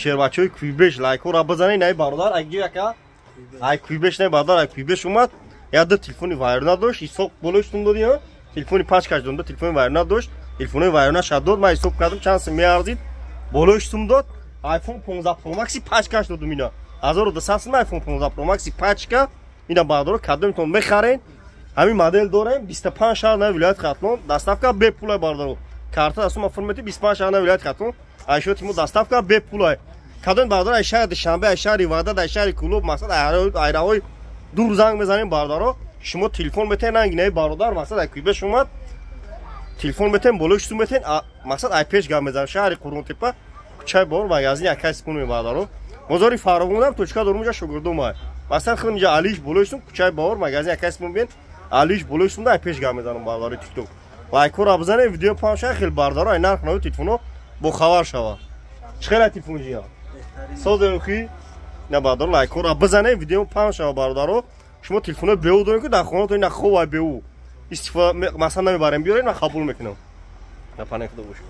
шербачои кӯйбеш лайкҳоро бизанед. Най бародар айҷи яка ай кӯйбеш не бародар ай кӯйбеш омад. Яда телефони вайрона дошт. Ҳисоб болоштун додӣ. Телефони пачкаш додо. Телефони вайрона дошт. Телефони вайрона шадод. Ман ҳисоб кардам чанд сум меарзид. Болоштум дод. iPhone 15 Pro Max пачкаш додум ина. 1200 сум iPhone 15 Pro Max пачка. Ина бародар кадомтон мехарен. Ҳамин модель дорем 25 шаҳр на вилоят Хатлон. Доставка бепула бародар. Карта дастум оформити 25 шаҳр на вилоят Хатлон. Айшо тимо доставка бепула. Кадом бародар ай шаҳр Душанбе, ай шаҳри Ваҳдат, ай шаҳри Кулуб, мақсад айраҳои дур занг мезанем бародаро. Шумо телефон метен ангинаи бародар, мақсад ай кӯйбеш омад. Телефон метен болошту метен, мақсад ай пеш гап мезанем шаҳри Қурғонтепа. Кучай бор магазини якай скунем бародаро. Бозори Фарғонам точка дорум ҷа шогирдум ай. Мақсад хилм ҷа Алиш болоштум, кучай бор магазини якай скун бен. Алиш болоштум да ай пеш гап мезанем бародаро TikTok. Лайкҳоро бизанем, видео памша хел бародаро ай нарх нави телефоно бо хабар шава. Чхела телефон ҷия. Созерухи на бародар лайкҳоро бизанем, видео памша бародаро. Шумо телефоно беу дорем ки дар хонатон ина хоб ай беу. Истифода масъала намебарем биёред, ман қабул мекунам. На панек худо бошед.